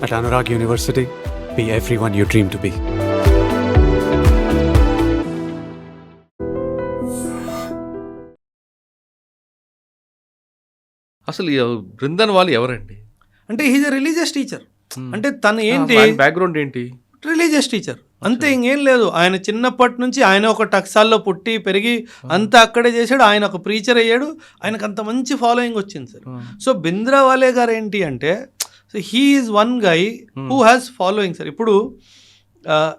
At Anurag University, be everyone you dream to be. అసలు ఈ బృందన్ వాళ్ళు ఎవరండి? అంటే హీజ్ ఎ రిలీజియస్ టీచర్. అంటే తను ఏంటి, బ్యాక్గ్రౌండ్ ఏంటి? రిలీజియస్ టీచర్ అంతే, ఇంకేం లేదు. ఆయన చిన్నప్పటి నుంచి ఆయన ఒక టక్సాల్లో పుట్టి పెరిగి అంతా అక్కడే చేశాడు. ఆయన ఒక ప్రీచర్ అయ్యాడు, ఆయనకు అంత మంచి ఫాలోయింగ్ వచ్చింది సార్. సో బింద్రావాలే గారు ఏంటి అంటే he is one guy who has following sir. ఇప్పుడు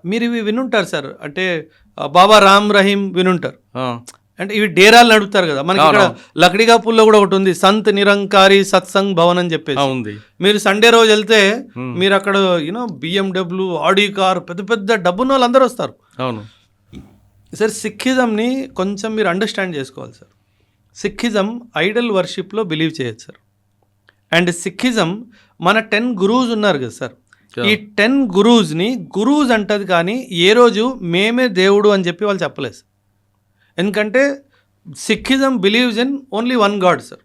మీరు ఇవి వినుంటారు సార్, అంటే బాబా రామ్ రహీం వినుంటారు. అంటే ఇవి డేరాలు నడుపుతారు కదా మనకి. ఇక్కడ లక్డికాపూర్లో కూడా ఒకటి ఉంది, సంత్ నిరంకారి సత్సంగ్ భవన్ అని చెప్పేసి ఉంది. మీరు సండే రోజు వెళ్తే మీరు అక్కడ యూనో BMW, ఆడి కార్, పెద్ద పెద్ద డబ్బున్న వాళ్ళు అందరూ వస్తారు. అవును సార్, సిక్కిజంని కొంచెం మీరు అండర్స్టాండ్ చేసుకోవాలి సార్. సిక్కిజం ఐడల్ వర్షిప్లో బిలీవ్ చేయొచ్చు సార్. అండ్ సిక్కిజం మన 10 గురూస్ ఉన్నారు కదా సార్, ఈ 10 గురూస్ని గురూస్ అంటది, కానీ ఏ రోజు మేమే దేవుడు అని చెప్పి వాళ్ళు చెప్పలేదు సార్. ఎందుకంటే Sikhism believes in only one God sir.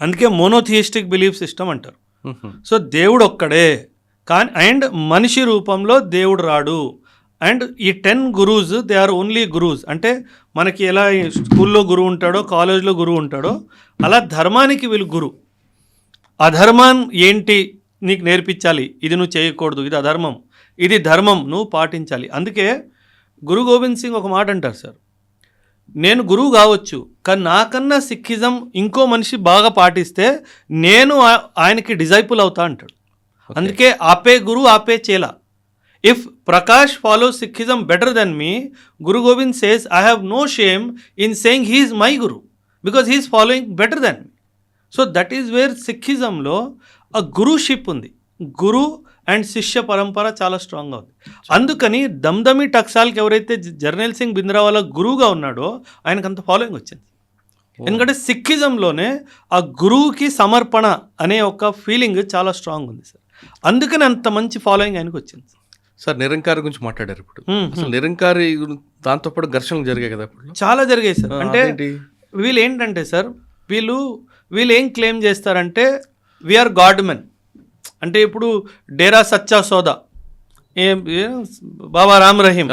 అందుకే మోనోథియిస్టిక్ బిలీఫ్ సిస్టమ్ అంటారు. సో దేవుడు ఒక్కడే, కానీ అండ్ మనిషి రూపంలో దేవుడు రాడు. అండ్ ఈ 10 gurus they are only gurus. అంటే మనకి ఎలా స్కూల్లో గురువు ఉంటాడో, కాలేజ్లో గురువు ఉంటాడో, అలా ధర్మానికి వీళ్ళు గురువు. అధర్మం ఏంటి నీకు నేర్పించాలి, ఇది నువ్వు చేయకూడదు, ఇది అధర్మం, ఇది ధర్మం, నువ్వు పాటించాలి. అందుకే గురు గోవింద్ సింగ్ ఒక మాట అంటారు సార్, నేను గురువు కావచ్చు, కానీ నాకన్నా సిక్కిజం ఇంకో మనిషి బాగా పాటిస్తే నేను ఆయనకి డిజైపుల్ అవుతా అంటాడు. అందుకే ఆపే గురు ఆపే చేలా. If Prakash follows Sikhism better than me, Guru Govind says I have no shame in saying he is my guru because he is following better than me. So that is where సిక్కిజంలో ఆ గురుషిప్ ఉంది. గురు అండ్ శిష్య పరంపర చాలా స్ట్రాంగ్గా ఉంది. అందుకని దమ్దమి టక్సాల్కి ఎవరైతే జర్నైల్ సింగ్ బింద్రావాలా గురువుగా ఉన్నాడో ఆయనకు అంత ఫాలోయింగ్ వచ్చింది. ఎందుకంటే సిక్కిజంలోనే ఆ గురువుకి సమర్పణ అనే ఒక ఫీలింగ్ చాలా స్ట్రాంగ్ ఉంది సార్. అందుకని అంత మంచి ఫాలోయింగ్ ఆయనకు వచ్చింది సార్. నిరంకారి గురించి మాట్లాడారు ఇప్పుడు. అసలు నిరంకారి దాంతోపాటు ఘర్షణలు జరిగాయి కదా ఇప్పుడు? చాలా జరిగాయి సార్. అంటే వీళ్ళు ఏంటంటే సార్, వీళ్ళు ఏం క్లెయిమ్ చేస్తారంటే వీఆర్ గాడ్ మెన్. అంటే ఇప్పుడు డేరా సచ్చా సోదా బాబా రామ్ రహీం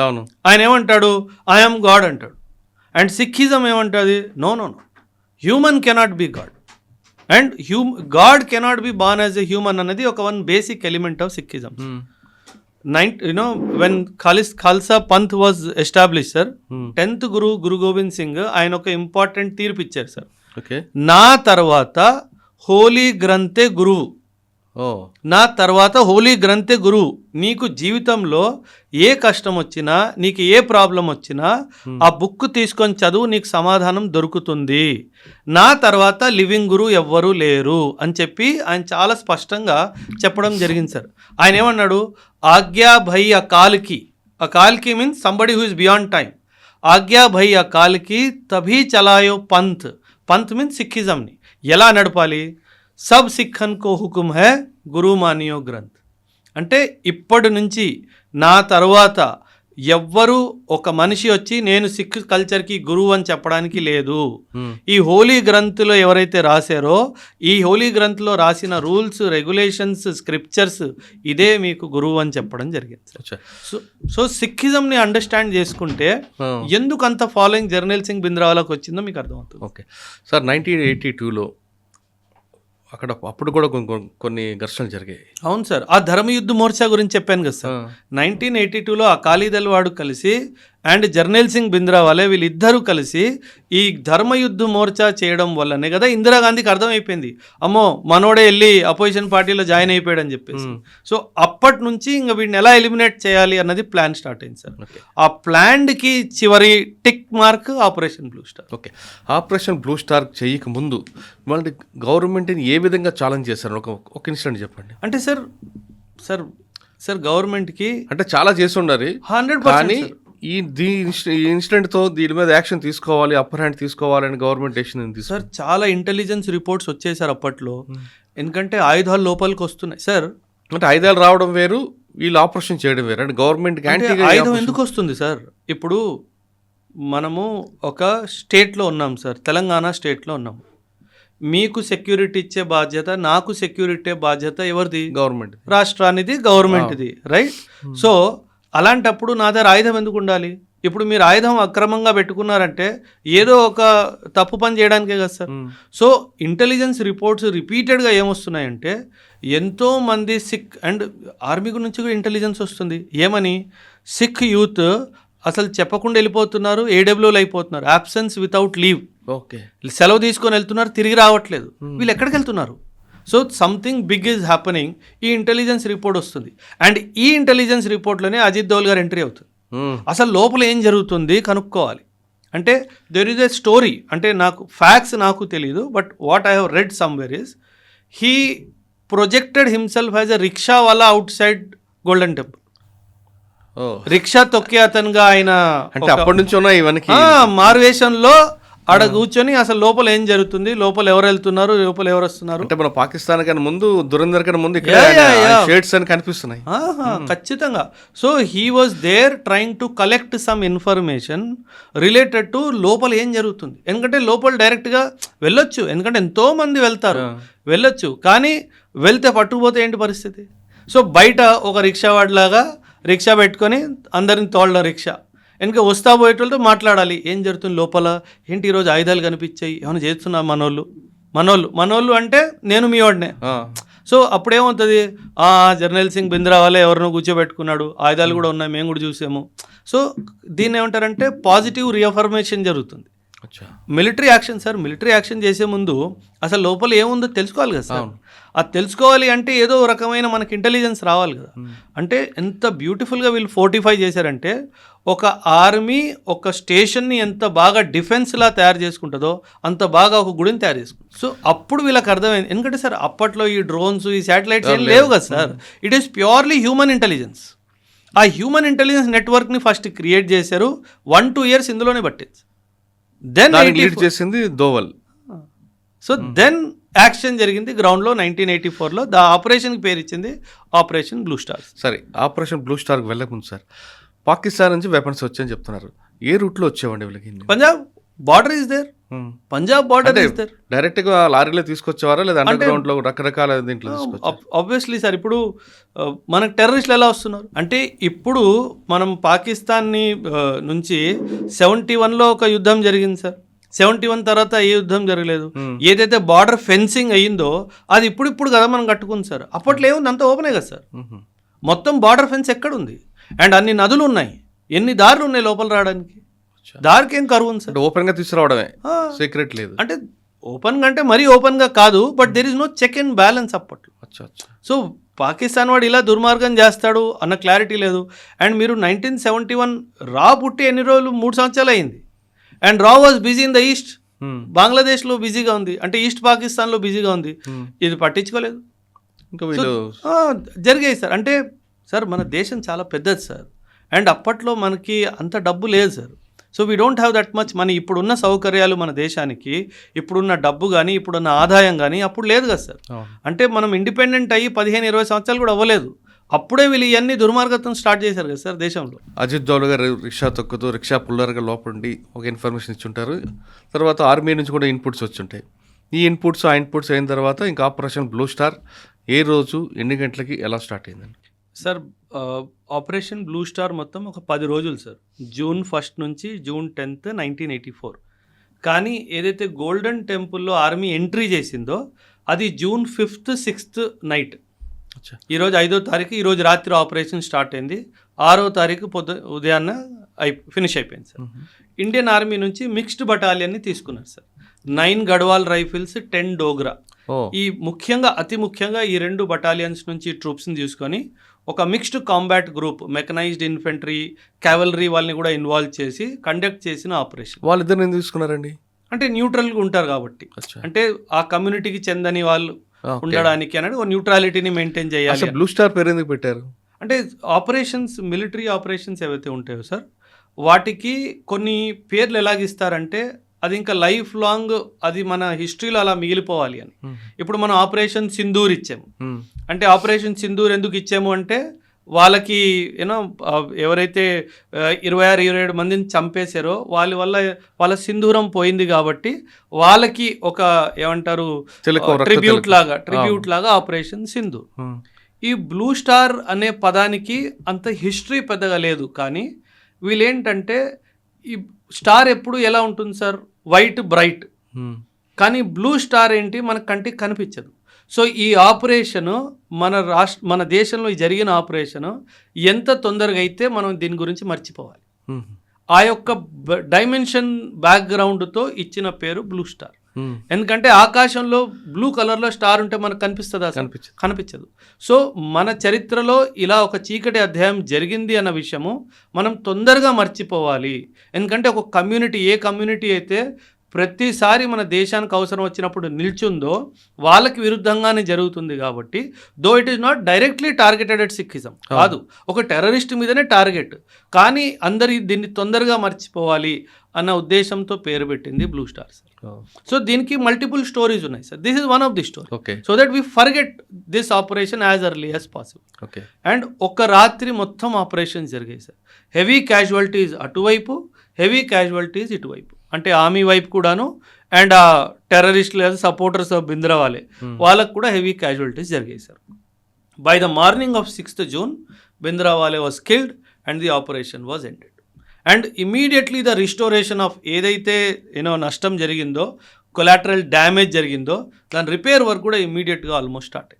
ఆయన ఏమంటాడు, ఐఎమ్ గాడ్ అంటాడు. అండ్ సిక్కిజం ఏమంటుంది, no no no, human cannot be God and God cannot be born as a human అన్నది ఒక one basic element of Sikhism. when Khalsa Panth was establish sir, 10th Guru Gobind Singh ఆయన ఒక ఇంపార్టెంట్ తీర్పు ఇచ్చారు సార్. నా తర్వాత హోలీ గ్రంథే గురువు, నా తర్వాత హోలీ గ్రంథే గురువు. నీకు జీవితంలో ఏ కష్టం వచ్చినా, నీకు ఏ ప్రాబ్లం వచ్చినా ఆ బుక్ తీసుకొని చదువు, నీకు సమాధానం దొరుకుతుంది. నా తర్వాత లివింగ్ గురువు ఎవ్వరూ లేరు అని చెప్పి ఆయన చాలా స్పష్టంగా చెప్పడం జరిగింది సార్. ఆయన ఏమన్నాడు, ఆజ్ఞా భై అకాల్కి, అకాల్కి means somebody who is beyond time. ఆజ్ఞా భై అకాల్కి తభీ చలాయో పంత్. పంత్ మీన్స్ సిక్కిజంని ఎలా నడపాలి, సబ్ సిక్కన్ కో హుకుమ్ హై గురు మానియో గ్రంథ్. అంటే ఇప్పటి నుంచి నా తర్వాత ఎవ్వరు ఒక మనిషి వచ్చి నేను సిక్ కల్చర్కి గురువు అని చెప్పడానికి లేదు. ఈ హోలీ గ్రంథ్లో ఎవరైతే రాశారో, ఈ హోలీ గ్రంథ్లో రాసిన రూల్స్, రెగ్యులేషన్స్, స్క్రిప్చర్స్, ఇదే మీకు గురువు అని చెప్పడం జరిగింది. సో సిక్కిజంని అండర్స్టాండ్ చేసుకుంటే ఎందుకు అంత ఫాలోయింగ్ జర్నైల్ సింగ్ బింద్రావాలాకి వచ్చిందో మీకు అర్థమవుతుంది. ఓకే సార్, 1982లో అప్పుడు కూడా కొన్ని ఘర్షణలు జరిగాయి. అవును సార్, ఆ ధర్మయుద్ధ మోర్చా గురించి చెప్పాను కదా సార్. 1982లో అకాలీదళ్ వాడు కలిసి అండ్ జర్నైల్ సింగ్ బింద్రావాలే వీళ్ళిద్దరూ కలిసి ఈ ధర్మయుద్ధ మోర్చా చేయడం వల్లనే కదా ఇందిరాగాంధీకి అర్థమైపోయింది, అమ్మో మనోడే వెళ్ళి అపోజిషన్ పార్టీలో జాయిన్ అయిపోయాడు అని చెప్పేసి. సో అప్పటి నుంచి ఇంకా వీడిని ఎలా ఎలిమినేట్ చేయాలి అన్నది ప్లాన్ స్టార్ట్ అయింది సార్. ఆ ప్లాన్కి చివరి tick mark operation Blue star. Okay, operation Blue star చేయక ముందు మళ్ళీ గవర్నమెంట్ని ఏ విధంగా ఛాలెంజ్ చేశారు? ఒక ఇన్సిడెంట్ చెప్పండి. అంటే సార్ గవర్నమెంట్కి అంటే చాలా చేస్తున్నారు 100%. ఈ ఇన్సిడెంట్తో దీని మీద యాక్షన్ తీసుకోవాలి, అప్పర్ హ్యాండ్ తీసుకోవాలని గవర్నమెంట్ డెసిషన్ ఉంది సార్. చాలా ఇంటెలిజెన్స్ రిపోర్ట్స్ వచ్చాయి సార్ అప్పట్లో. ఎందుకంటే ఆయుధాలు లోపలికి వస్తున్నాయి సార్. అంటే ఆయుధాలు రావడం వేరు, వీళ్ళు ఆపరేషన్ చేయడం వేరు. అంటే గవర్నమెంట్ ఆయుధం ఎందుకు వస్తుంది సార్? ఇప్పుడు మనము ఒక స్టేట్లో ఉన్నాం సార్, తెలంగాణ స్టేట్లో ఉన్నాం. మీకు సెక్యూరిటీ ఇచ్చే బాధ్యత, నాకు సెక్యూరిటీ బాధ్యత ఎవరిది? గవర్నమెంట్. రాష్ట్రానిది, గవర్నమెంట్ది, రైట్? సో అలాంటప్పుడు నా దగ్గర ఆయుధం ఎందుకు ఉండాలి? ఇప్పుడు మీరు ఆయుధం అక్రమంగా పెట్టుకున్నారంటే ఏదో ఒక తప్పు పని చేయడానికే కదా సార్. సో ఇంటెలిజెన్స్ రిపోర్ట్స్ రిపీటెడ్గా ఏమొస్తున్నాయంటే ఎంతోమంది సిక్, అండ్ ఆర్మీ నుంచి కూడా ఇంటెలిజెన్స్ వస్తుంది. ఏమని? సిక్ యూత్ అసలు చెప్పకుండా వెళ్ళిపోతున్నారు, ఏడబ్ల్యూలు అయిపోతున్నారు, అబ్సెన్స్ వితౌట్ లీవ్. ఓకే, సెలవు తీసుకొని వెళ్తున్నారు, తిరిగి రావట్లేదు. వీళ్ళు ఎక్కడికి వెళ్తున్నారు? So something big is happening. ఈ ఇంటెలిజెన్స్ రిపోర్ట్ వస్తుంది, అండ్ ఈ ఇంటెలిజెన్స్ రిపోర్ట్లోనే అజిత్ దోవల్ గారు ఎంట్రీ అవుతుంది. అసలు లోపల ఏం జరుగుతుంది కనుక్కోవాలి. అంటే దెర్ ఈజ్ ఎ స్టోరీ, అంటే నాకు ఫ్యాక్ట్స్ నాకు తెలియదు, but what I have read somewhere is he projected himself as a rickshaw wala outside Golden Temple. Rickshaw తొక్కే అతనుగా ఆయన అంటే అప్పటి నుంచి ఉన్నాయి ఇవన్నీ మారువేషంలో ఆడ కూర్చొని అసలు లోపల ఏం జరుగుతుంది, లోపల ఎవరు వెళ్తున్నారు, లోపల ఎవరు వస్తున్నారు. అంటే మన పాకిస్తాన్ కన్నా ముందు, దురందర్ కన్నా ముందు షేడ్స్ అని కనిపిస్తున్నాయి. ఖచ్చితంగా. So he was there trying to collect some information related to లోపల ఏం జరుగుతుంది. ఎందుకంటే లోపల డైరెక్ట్గా వెళ్ళొచ్చు, ఎందుకంటే ఎంతో మంది వెళ్తారు, వెళ్ళొచ్చు. కానీ వెళ్తే పట్టుకుపోతే ఏంటి పరిస్థితి? సో బయట ఒక రిక్షా వాడిలాగా రిక్షా పెట్టుకొని అందరిని తోలడం, రిక్షా వెనక వస్తా పోయేటోళ్ళతో మాట్లాడాలి, ఏం జరుగుతుంది లోపల, ఏంటి ఈరోజు ఆయుధాలు కనిపించాయి, ఏమైనా చేస్తున్నా మనోళ్ళు అంటే నేను మీ వాడినే. సో అప్పుడేమవుతుంది, జర్నల్ సింగ్ బింద్రావాలే ఎవరినో కూర్చోబెట్టుకున్నాడు, ఆయుధాలు కూడా ఉన్నాయి, మేము కూడా చూసాము. సో దీన్ని ఏమంటారంటే పాజిటివ్ రీఅఫర్మేషన్ జరుగుతుంది. Military action sir, military action చేసే ముందు అసలు లోపల ఏముందో తెలుసుకోవాలి కదా సార్. అది తెలుసుకోవాలి అంటే ఏదో రకమైన మనకి ఇంటెలిజెన్స్ రావాలి కదా. అంటే ఎంత బ్యూటిఫుల్గా వీళ్ళు ఫోర్టిఫై చేశారంటే ఒక ఆర్మీ ఒక స్టేషన్ని ఎంత బాగా డిఫెన్స్లా తయారు చేసుకుంటుందో అంత బాగా ఒక గుడిని తయారు చేసుకుంటుంది. సో అప్పుడు వీళ్ళకి అర్థమైంది. ఎందుకంటే సార్ అప్పట్లో ఈ డ్రోన్స్, ఈ శాటిలైట్స్ ఏం లేవు కదా sir. It is purely human intelligence. ఆ హ్యూమన్ ఇంటెలిజెన్స్ నెట్వర్క్ని ఫస్ట్ క్రియేట్ చేశారు. 1-2 years ఇందులోనే పట్టింది. దెన్ లీడ్ చేసింది దోవల్. సో దెన్ యాక్షన్ జరిగింది గ్రౌండ్లో 1984లో. దా ఆపరేషన్కి పేరు ఇచ్చింది ఆపరేషన్ బ్లూ స్టార్. సరే, ఆపరేషన్ బ్లూ స్టార్కి వెళ్ళకముందు సార్ పాకిస్తాన్ నుంచి వెపన్స్ వచ్చాయని చెప్తున్నారు. ఏ రూట్లో వచ్చేవండి వీళ్ళకి? Punjab border is there, Punjab border is there. Direct గా లారీలో తీసుకొచ్చేవారా లేదా అండర్ గ్రౌండ్ లో రకరకాల దీంట్లో తీసుకొచ్చారు? ఆబ్వియస్లీ సార్, ఇప్పుడు మనకు టెర్రరిస్టులు ఎలా వస్తున్నారు అంటే, ఇప్పుడు మనం పాకిస్తాన్ని నుంచి 71లో ఒక యుద్ధం జరిగింది సార్. 71 తర్వాత ఏ యుద్ధం జరగలేదు. ఏదైతే బార్డర్ ఫెన్సింగ్ అయ్యిందో అది ఇప్పుడు కదా మనం కట్టుకుంది సార్. అప్పట్లో ఏముంది, అంత ఓపెనే కదా సార్. మొత్తం బార్డర్ ఫెన్స్ ఎక్కడుంది, అండ్ అన్ని నదులు ఉన్నాయి, ఎన్ని దారులు ఉన్నాయి లోపల రావడానికి, దారికి ఏం కరువు ఉంది సార్. ఓపెన్ గా తీసుకురావడమే, సీక్రెట్ లేదు. అంటే ఓపెన్ గా అంటే మరీ ఓపెన్ గా కాదు, but there is no check and balance అప్పట్లో. సో పాకిస్తాన్ వాడు ఇలా దుర్మార్గం చేస్తాడు అన్న క్లారిటీ లేదు. అండ్ మీరు 1971 రా పుట్టి ఎన్ని రోజులు, 3 సంవత్సరాలు అయింది. అండ్ రా was busy in the east, బంగ్లాదేశ్లో బిజీగా ఉంది, అంటే ఈస్ట్ పాకిస్తాన్లో బిజీగా ఉంది. ఇది పట్టించుకోలేదు. ఇంకా వీళ్ళు జరిగాయి సార్. అంటే సార్ మన దేశం చాలా పెద్దది సార్, అండ్ అప్పట్లో మనకి అంత డబ్బు లేదు sir. So we don't have that much money. ఇప్పుడున్న సౌకర్యాలు మన దేశానికి, ఇప్పుడున్న డబ్బు కానీ, ఇప్పుడున్న ఆదాయం కానీ అప్పుడు లేదు కదా సార్. అంటే మనం ఇండిపెండెంట్ అయ్యి 15-20 సంవత్సరాలు కూడా అవ్వలేదు, అప్పుడే వీళ్ళు ఇవన్నీ దుర్మార్గతం స్టార్ట్ చేశారు కదా సార్ దేశంలో. అజిత్ దోవల్ గారు రిక్షా తొక్కుతూ రిక్షా పుల్లర్గా లోపండి ఒక ఇన్ఫర్మేషన్ ఇచ్చుంటారు. తర్వాత ఆర్మీ నుంచి కూడా ఇన్పుట్స్ వచ్చుంటాయి. ఈ ఇన్పుట్స్ అయిన తర్వాత ఇంకా ఆపరేషన్ బ్లూ స్టార్ ఏ రోజు, ఎన్ని గంటలకి, ఎలా స్టార్ట్ అయిందండి సార్? ఆపరేషన్ బ్లూ స్టార్ మొత్తం ఒక 10 రోజులు సార్. June 1 నుంచి June 10, 1984. కానీ ఏదైతే గోల్డెన్ టెంపుల్లో ఆర్మీ ఎంట్రీ చేసిందో అది June 5, 6 నైట్. ఈరోజు 5వ తారీఖు, ఈరోజు రాత్రి ఆపరేషన్ స్టార్ట్ అయింది. 6వ తారీఖు ఉదయాన్న ఫినిష్ అయిపోయింది సార్. ఇండియన్ ఆర్మీ నుంచి మిక్స్డ్ బటాలియన్ని తీసుకున్నారు సార్. 9 గడ్వాల్ రైఫిల్స్, 10 డోగ్రా. ఈ అతి ముఖ్యంగా ఈ 2 బటాలియన్స్ నుంచి ట్రూప్స్ని తీసుకొని ఒక mixed combat group, mechanised infantry, cavalry వాళ్ళని కూడా ఇన్వాల్వ్ చేసి కండక్ట్ చేసిన ఆపరేషన్. వాళ్ళిద్దరు ఎందుకు తీసుకున్నారండి? అంటే న్యూట్రల్గా ఉంటారు కాబట్టి, అంటే ఆ కమ్యూనిటీకి చెందని వాళ్ళు ఉండడానికి అనేది ఒక న్యూట్రాలిటీని మెయింటైన్ చేయాలి. బ్లూ స్టార్ పేరు ఎందుకు పెట్టారు అంటే ఆపరేషన్స్, మిలిటరీ ఆపరేషన్స్ ఏవైతే ఉంటాయో సార్, వాటికి కొన్ని పేర్లు ఎలాగిస్తారంటే అది ఇంకా లైఫ్ లాంగ్ అది మన హిస్టరీలో అలా మిగిలిపోవాలి అని. ఇప్పుడు మనం ఆపరేషన్ సింధూర్ ఇచ్చాము. అంటే ఆపరేషన్ సింధూర్ ఎందుకు ఇచ్చాము అంటే వాళ్ళకి యూనో ఎవరైతే 26-27 మందిని చంపేశారో వాళ్ళ సింధూరం పోయింది కాబట్టి వాళ్ళకి ఒక ఏమంటారు ట్రిబ్యూట్ లాగా ఆపరేషన్ సింధూర్. ఈ బ్లూ స్టార్ అనే పదానికి అంత హిస్టరీ పెద్దగా లేదు, కానీ వీళ్ళేంటంటే ఈ స్టార్ ఎప్పుడు ఎలా ఉంటుంది సార్, వైట్ బ్రైట్, కానీ బ్లూ స్టార్ ఏంటి మన కంటికి కనిపించదు. సో ఈ ఆపరేషను మన దేశంలో జరిగిన ఆపరేషను ఎంత తొందరగా అయితే మనం దీని గురించి మర్చిపోవాలి. ఆ యొక్క డైమెన్షన్ బ్యాక్గ్రౌండ్తో ఇచ్చిన పేరు బ్లూ స్టార్. ఎందుకంటే ఆకాశంలో బ్లూ కలర్లో స్టార్ ఉంటే మనకు కనిపిస్తుందా? కనిపించదు. సో మన చరిత్రలో ఇలా ఒక చీకటి అధ్యాయం జరిగింది అన్న విషయము మనం తొందరగా మర్చిపోవాలి. ఎందుకంటే ఒక కమ్యూనిటీ, ఏ కమ్యూనిటీ అయితే ప్రతిసారి మన దేశానికి అవసరం వచ్చినప్పుడు నిల్చుందో వాళ్ళకి విరుద్ధంగానే జరుగుతుంది. కాబట్టి though it is not directly targeted at Sikhism కాదు, ఒక టెర్రరిస్ట్ మీదనే టార్గెట్, కానీ అందరి దీన్ని తొందరగా మర్చిపోవాలి అన్న ఉద్దేశంతో పేరు పెట్టింది బ్లూ స్టార్ సార్. సో దీనికి మల్టిపుల్ స్టోరీస్ ఉన్నాయి sir. This is one of the story. So that we forget this operation as early as possible. And ఒక రాత్రి మొత్తం ఆపరేషన్స్ జరిగాయి సార్. హెవీ క్యాజువాలిటీస్ అటువైపు, హెవీ క్యాజువాలిటీస్ ఇటువైపు, అంటే ఆర్మీ వైపు కూడాను, అండ్ ఆ టెర్రరిస్ట్ లేదా సపోర్టర్స్ ఆఫ్ భింద్రవాలే వాళ్ళకు కూడా హెవీ క్యాజువాలిటీస్ జరిగాయి sir. By the morning of 6th June Bhindranwale was killed and the operation was ended. And immediately the restoration of ఏదైతే నష్టం జరిగిందో, కొలాటరల్ డ్యామేజ్ జరిగిందో, దాని రిపేర్ వర్క్ కూడా ఇమీడియట్గా ఆల్మోస్ట్ స్టార్ట్ అయింది.